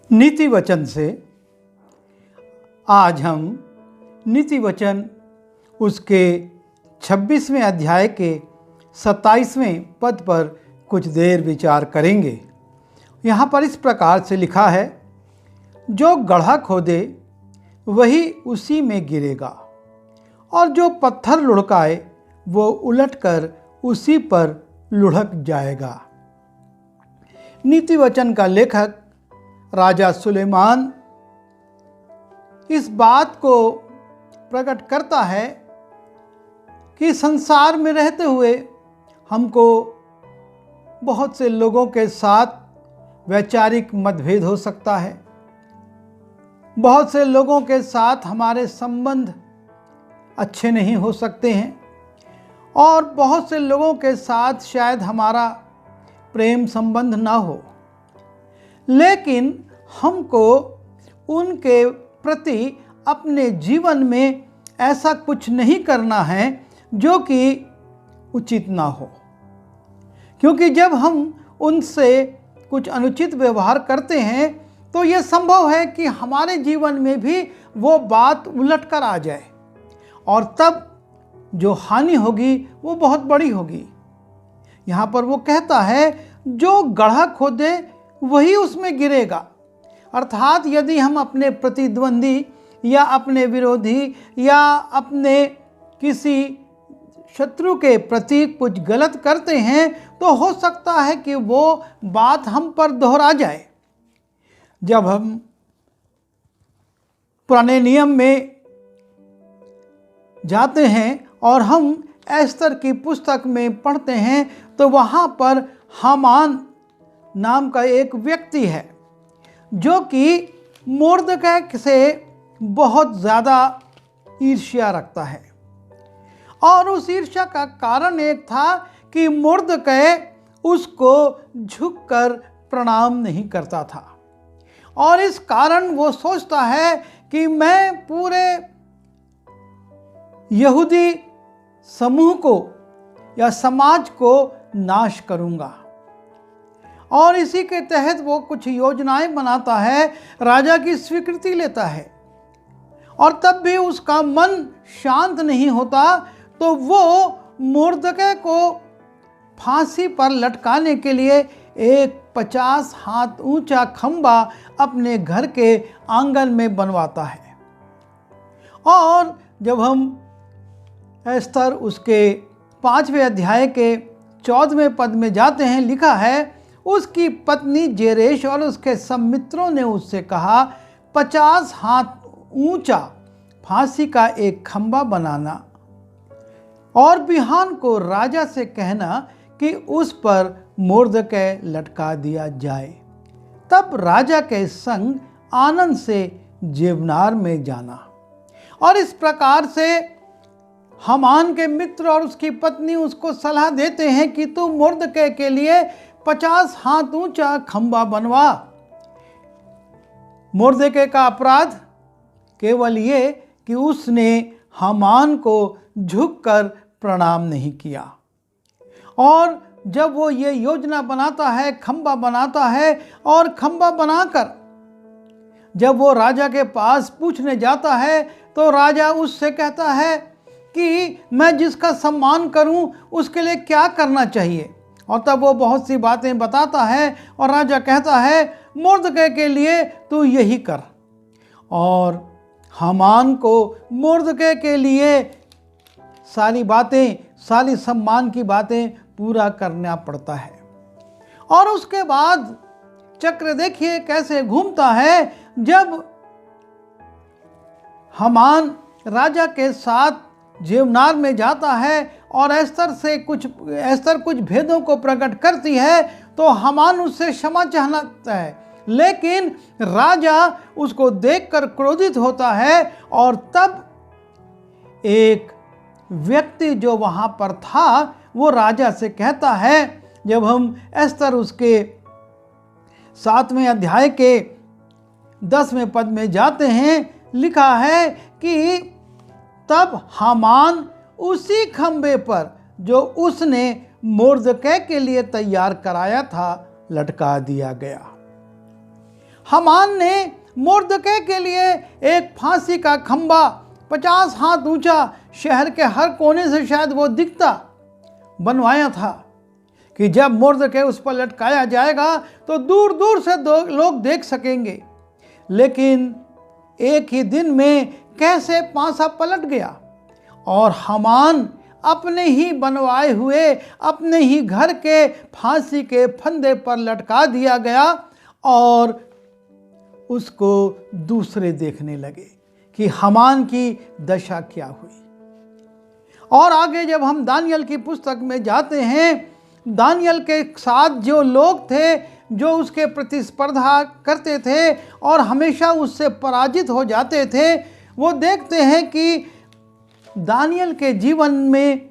नीति वचन से आज हम नीति वचन उसके 26वें अध्याय के 27वें पद पर कुछ देर विचार करेंगे। यहाँ पर इस प्रकार से लिखा है, जो गड्ढा खोदे वही उसी में गिरेगा और जो पत्थर लुढ़काए वो उलटकर उसी पर लुढ़क जाएगा। नीति वचन का लेखक राजा सुलेमान इस बात को प्रकट करता है कि संसार में रहते हुए हमको बहुत से लोगों के साथ वैचारिक मतभेद हो सकता है। बहुत से लोगों के साथ हमारे संबंध अच्छे नहीं हो सकते हैं और बहुत से लोगों के साथ शायद हमारा प्रेम संबंध ना हो, लेकिन हमको उनके प्रति अपने जीवन में ऐसा कुछ नहीं करना है जो कि उचित ना हो, क्योंकि जब हम उनसे कुछ अनुचित व्यवहार करते हैं तो ये संभव है कि हमारे जीवन में भी वो बात उलट कर आ जाए और तब जो हानि होगी वो बहुत बड़ी होगी। यहाँ पर वो कहता है, जो गड्ढा खोदे वही उसमें गिरेगा। अर्थात यदि हम अपने प्रतिद्वंदी या अपने विरोधी या अपने किसी शत्रु के प्रति कुछ गलत करते हैं तो हो सकता है कि वो बात हम पर दोहरा जाए। जब हम पुराने नियम में जाते हैं और हम एस्तर की पुस्तक में पढ़ते हैं तो वहाँ पर हामान नाम का एक व्यक्ति है जो कि मुर्दकै से बहुत ज़्यादा ईर्ष्या रखता है। और उस ईर्ष्या का कारण एक था कि मुर्दकै उसको झुककर प्रणाम नहीं करता था और इस कारण वो सोचता है कि मैं पूरे यहूदी समूह को या समाज को नाश करूंगा। और इसी के तहत वो कुछ योजनाएं बनाता है, राजा की स्वीकृति लेता है और तब भी उसका मन शांत नहीं होता तो वो मुर्दकै को फांसी पर लटकाने के लिए एक 50 हाथ ऊंचा खंबा अपने घर के आंगन में बनवाता है। और जब हम एस्तर उसके 5वें अध्याय के 14वें पद में जाते हैं, लिखा है, उसकी पत्नी जेरेश और उसके सब मित्रों ने उससे कहा, 50 हाथ ऊंचा फांसी का एक खंबा बनाना और बिहान को राजा से कहना कि उस पर मुर्दकै लटका दिया जाए। तब राजा के संग आनंद से जेवनार में जाना। और इस प्रकार से हामान के मित्र और उसकी पत्नी उसको सलाह देते हैं कि तू मुर्दकै के लिए 50 हाथ ऊंचा खंबा बनवा। मुर्दकै का अपराध केवल ये कि उसने हामान को झुककर प्रणाम नहीं किया। और जब वो ये योजना बनाता है, खंबा बनाता है और खंबा बनाकर जब वो राजा के पास पूछने जाता है तो राजा उससे कहता है कि मैं जिसका सम्मान करूं उसके लिए क्या करना चाहिए। और तब वो बहुत सी बातें बताता है और राजा कहता है, मुर्दकै के लिए तू यही कर। और हामान को मुर्दकै के लिए सारी बातें, सारी सम्मान की बातें पूरा करना पड़ता है। और उसके बाद चक्र देखिए कैसे घूमता है। जब हामान राजा के साथ जेवनार में जाता है और एस्तर कुछ भेदों को प्रकट करती है तो हामान उससे क्षमा चाहता है, लेकिन राजा उसको देखकर क्रोधित होता है। और तब एक व्यक्ति जो वहाँ पर था वो राजा से कहता है, जब हम एस्तर उसके 7वें अध्याय के 10वें पद में जाते हैं, लिखा है कि तब हामान उसी खंबे पर जो उसने मुर्दकै के लिए तैयार कराया था लटका दिया गया। हामान ने मुर्दकै के लिए एक फांसी का खंबा 50 हाथ ऊंचा, शहर के हर कोने से शायद वो दिखता, बनवाया था कि जब मुर्दकै उस पर लटकाया जाएगा तो दूर दूर से लोग देख सकेंगे। लेकिन एक ही दिन में कैसे पांसा पलट गया और हामान अपने ही बनवाए हुए अपने ही घर के फांसी के फंदे पर लटका दिया गया और उसको दूसरे देखने लगे कि हामान की दशा क्या हुई। और आगे जब हम दानियल की पुस्तक में जाते हैं, दानियल के साथ जो लोग थे जो उसके प्रतिस्पर्धा करते थे और हमेशा उससे पराजित हो जाते थे, वो देखते हैं कि दानियल के जीवन में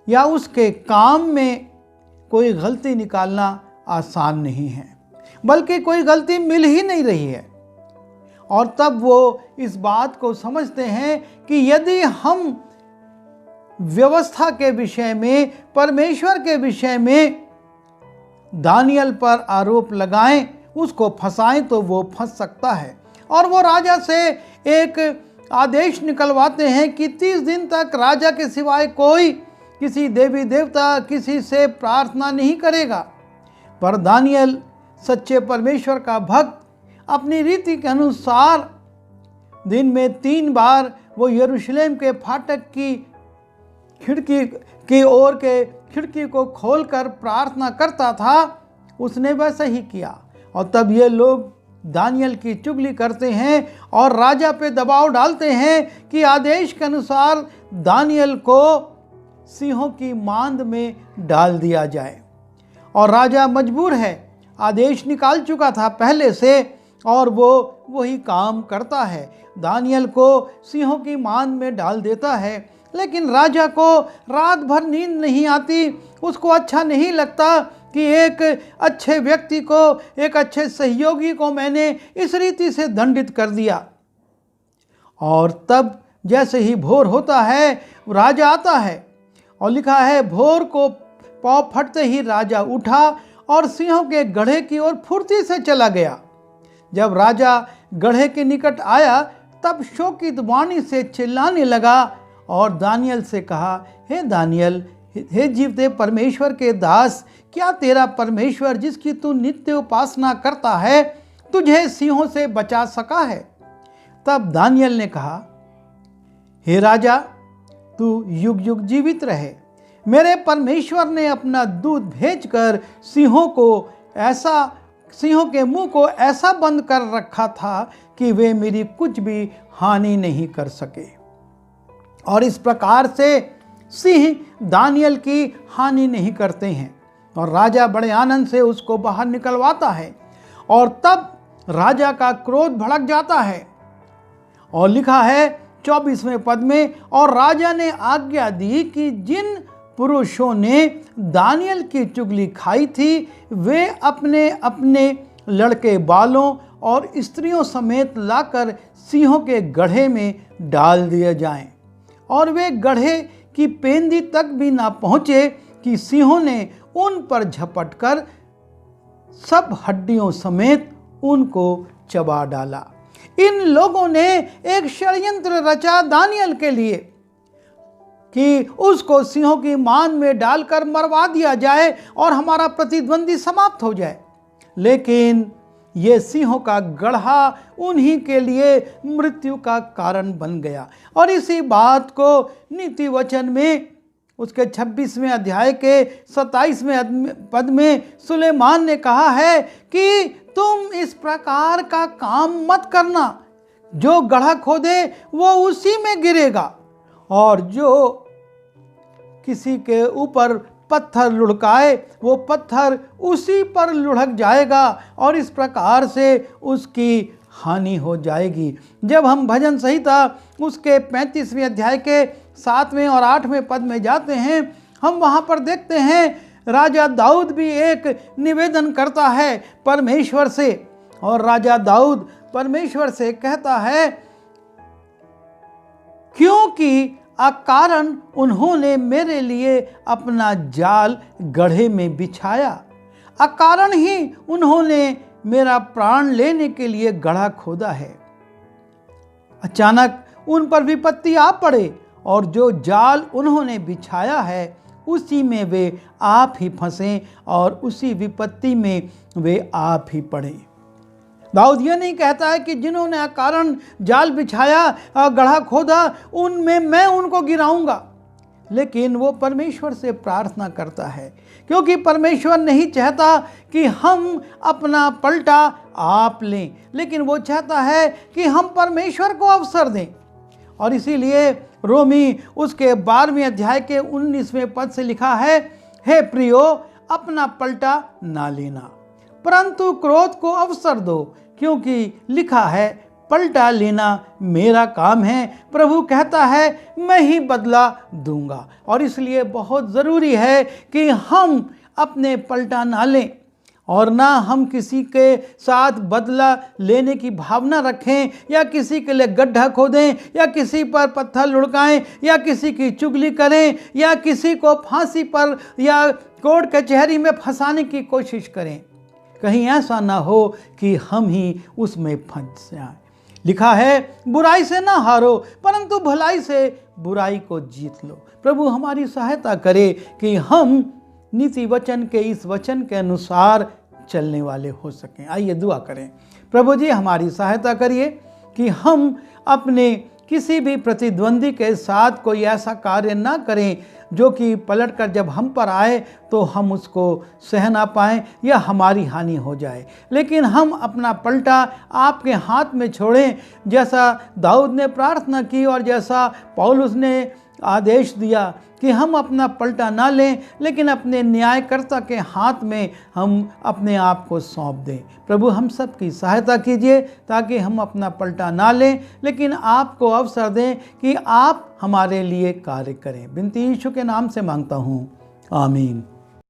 या उसके काम में कोई गलती निकालना आसान नहीं है, बल्कि कोई गलती मिल ही नहीं रही है। और तब वो इस बात को समझते हैं कि यदि हम व्यवस्था के विषय में, परमेश्वर के विषय में दानियल पर आरोप लगाएं, उसको फंसाएं, तो वो फंस सकता है। और वो राजा से एक आदेश निकलवाते हैं कि 30 दिन तक राजा के सिवाय कोई किसी देवी देवता, किसी से प्रार्थना नहीं करेगा। पर दानियल सच्चे परमेश्वर का भक्त अपनी रीति के अनुसार दिन में 3 बार वो यरूशलेम के फाटक की खिड़की की ओर के खिड़की को खोलकर प्रार्थना करता था। उसने वैसा ही किया और तब ये लोग दानियल की चुगली करते हैं और राजा पे दबाव डालते हैं कि आदेश के अनुसार दानियल को सिंहों की मांद में डाल दिया जाए। और राजा मजबूर है, आदेश निकाल चुका था पहले से और वो वही काम करता है, दानियल को सिंहों की मांद में डाल देता है। लेकिन राजा को रात भर नींद नहीं आती, उसको अच्छा नहीं लगता कि एक अच्छे व्यक्ति को, एक अच्छे सहयोगी को मैंने इस रीति से दंडित कर दिया। और तब जैसे ही भोर होता है राजा आता है और लिखा है भोर को पाँव फटते ही राजा उठा और सिंहों के गड्ढे की ओर फुर्ती से चला गया। जब राजा गड्ढे के निकट आया तब शोकित वाणी से चिल्लाने लगा और दानियल से कहा, हे दानियल, हे जीवते परमेश्वर के दास, क्या तेरा परमेश्वर जिसकी तू नित्य उपासना करता है तुझे सिंहों से बचा सका है? तब दानियल ने कहा, हे राजा, तू युग युग जीवित रहे। मेरे परमेश्वर ने अपना दूत भेजकर सिंहों के मुंह को ऐसा बंद कर रखा था कि वे मेरी कुछ भी हानि नहीं कर सके। और इस प्रकार से सिंह दानियल की हानि नहीं करते हैं और राजा बड़े आनंद से उसको बाहर निकलवाता है। और तब राजा का क्रोध भड़क जाता है और लिखा है 24वें पद में, और राजा ने आज्ञा दी कि जिन पुरुषों ने दानियल की चुगली खाई थी वे अपने अपने लड़के बालों और स्त्रियों समेत लाकर सिंहों के गड्ढे में डाल दिए जाएं। और वे गड्ढे की पेंदी तक भी ना पहुँचे कि सिंहों ने उन पर झपटकर सब हड्डियों समेत उनको चबा डाला। इन लोगों ने एक षड्यंत्र रचा दानियल के लिए कि उसको सिंहों की मांद में डालकर मरवा दिया जाए और हमारा प्रतिद्वंदी समाप्त हो जाए। लेकिन ये सिंहों का गड्ढा उन्हीं के लिए मृत्यु का कारण बन गया। और इसी बात को नीति वचन में उसके 26वें अध्याय के 27वें पद में सुलेमान ने कहा है कि तुम इस प्रकार का काम मत करना, जो गड्ढा खोदे वो उसी में गिरेगा और जो किसी के ऊपर पत्थर लुढ़काए वो पत्थर उसी पर लुढ़क जाएगा और इस प्रकार से उसकी हानि हो जाएगी। जब हम भजन संहिता उसके 35वें अध्याय के 7वें और 8वें पद में जाते हैं, हम वहाँ पर देखते हैं राजा दाऊद भी एक निवेदन करता है परमेश्वर से। और राजा दाऊद परमेश्वर से कहता है, क्योंकि अकारण उन्होंने मेरे लिए अपना जाल गड्ढे में बिछाया, अकारण ही उन्होंने मेरा प्राण लेने के लिए गड्ढा खोदा है। अचानक उन पर विपत्ति आ पड़े और जो जाल उन्होंने बिछाया है उसी में वे आप ही फंसे और उसी विपत्ति में वे आप ही पड़े। दाऊद यह नहीं कहता है कि जिन्होंने अकारण जाल बिछाया और गड्ढा खोदा उनमें मैं उनको गिराऊंगा, लेकिन वो परमेश्वर से प्रार्थना करता है, क्योंकि परमेश्वर नहीं चाहता कि हम अपना पलटा आप लें, लेकिन वो चाहता है कि हम परमेश्वर को अवसर दें। और इसीलिए रोमी उसके 12वें अध्याय के 19वें पद से लिखा है, हे प्रियो, अपना पलटा ना लेना, परंतु क्रोध को अवसर दो, क्योंकि लिखा है, पलटा लेना मेरा काम है, प्रभु कहता है मैं ही बदला दूंगा। और इसलिए बहुत ज़रूरी है कि हम अपने पलटा ना लें और ना हम किसी के साथ बदला लेने की भावना रखें, या किसी के लिए गड्ढा खोदें, या किसी पर पत्थर लुढ़काएं, या किसी की चुगली करें, या किसी को फांसी पर या कोर्ट कचहरी में फंसाने की कोशिश करें। कहीं ऐसा ना हो कि हम ही उसमें फंस जाएं। लिखा है, बुराई से ना हारो, परंतु भलाई से बुराई को जीत लो। प्रभु हमारी सहायता करे कि हम नीति वचन के इस वचन के अनुसार चलने वाले हो सकें। आइए दुआ करें। प्रभु जी, हमारी सहायता करिए कि हम अपने किसी भी प्रतिद्वंदी के साथ कोई ऐसा कार्य ना करें जो कि पलटकर जब हम पर आए तो हम उसको सह ना पाएँ या हमारी हानि हो जाए, लेकिन हम अपना पलटा आपके हाथ में छोड़ें, जैसा दाऊद ने प्रार्थना की और जैसा पौलुस ने आदेश दिया कि हम अपना पलटा ना लें, लेकिन अपने न्यायकर्ता के हाथ में हम अपने आप को सौंप दें। प्रभु हम सब की सहायता कीजिए ताकि हम अपना पलटा ना लें, लेकिन आपको अवसर दें कि आप हमारे लिए कार्य करें। बिनती यीशु के नाम से मांगता हूँ, आमीन।